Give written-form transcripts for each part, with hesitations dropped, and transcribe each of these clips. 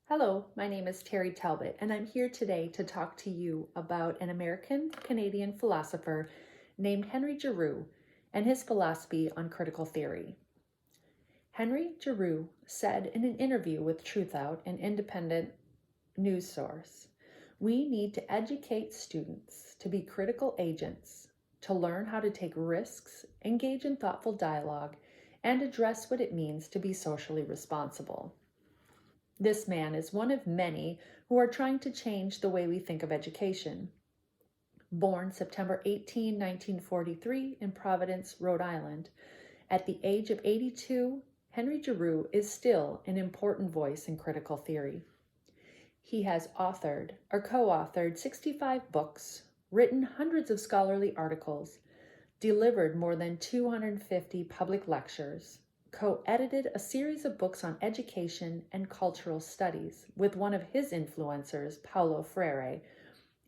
Hello, my name is Terry Talbot, and I'm here today to talk to you about an American-Canadian philosopher named Henry Giroux and his philosophy on critical theory. Henry Giroux said in an interview with Truthout, an independent news source, "We need to educate students to be critical agents, to learn how to take risks, engage in thoughtful dialogue, and address what it means to be socially responsible." This man is one of many who are trying to change the way we think of education. Born September 18, 1943 in Providence, Rhode Island, at the age of 82, Henry Giroux is still an important voice in critical theory. He has authored or co-authored 65 books, written hundreds of scholarly articles, delivered more than 250 public lectures, co-edited a series of books on education and cultural studies with one of his influencers, Paulo Freire,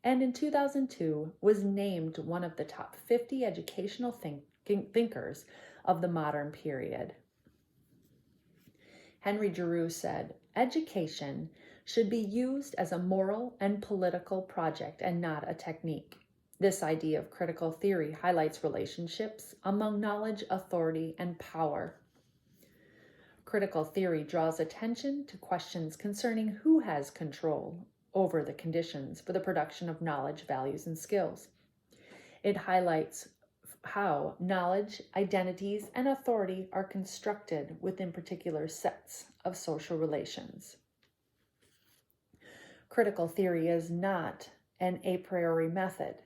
and in 2002 was named one of the top 50 educational thinkers of the modern period. Henry Giroux said, "Education should be used as a moral and political project and not a technique. This idea of critical theory highlights relationships among knowledge, authority, and power. Critical theory draws attention to questions concerning who has control over the conditions for the production of knowledge, values, and skills. It highlights how knowledge, identities, and authority are constructed within particular sets of social relations. Critical theory is not an a priori method.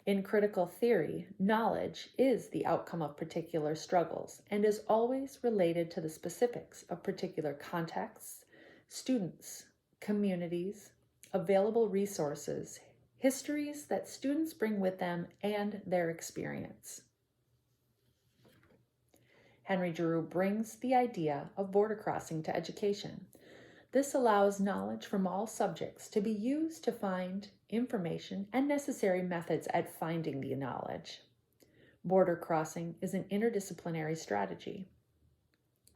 In critical theory, knowledge is the outcome of particular struggles and is always related to the specifics of particular contexts, students, communities, available resources, histories that students bring with them, and their experience." Henry Giroux brings the idea of border crossing to education. This allows knowledge from all subjects to be used to find information and necessary methods at finding the knowledge. Border crossing is an interdisciplinary strategy.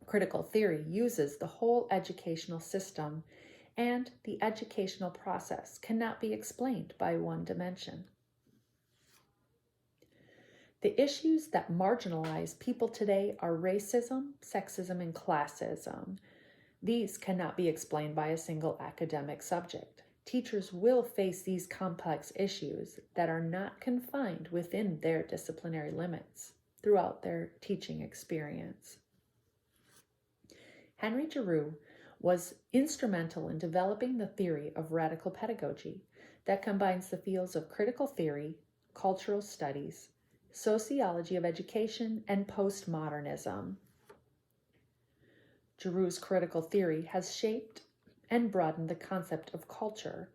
Critical theory uses the whole educational system, and the educational process cannot be explained by one dimension. The issues that marginalize people today are racism, sexism, and classism. These cannot be explained by a single academic subject. Teachers will face these complex issues that are not confined within their disciplinary limits throughout their teaching experience. Henry Giroux was instrumental in developing the theory of radical pedagogy that combines the fields of critical theory, cultural studies, sociology of education, and postmodernism. Giroux's critical theory has shaped and broadened the concept of culture.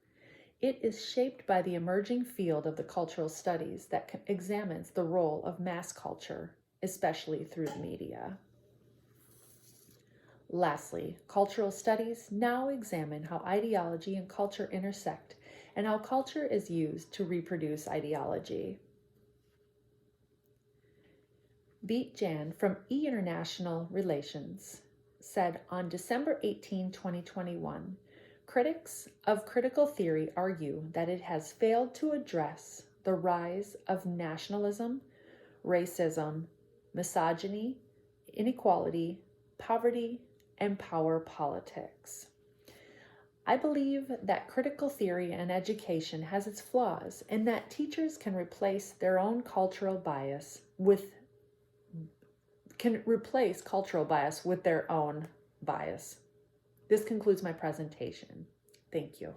It is shaped by the emerging field of the cultural studies that examines the role of mass culture, especially through the media. Lastly, cultural studies now examine how ideology and culture intersect and how culture is used to reproduce ideology. Beat Jan from E-International Relations said on December 18, 2021, "Critics of critical theory argue that it has failed to address the rise of nationalism, racism, misogyny, inequality, poverty, and power politics." I believe that critical theory and education has its flaws and that teachers can replace cultural bias with their own bias. This concludes my presentation. Thank you.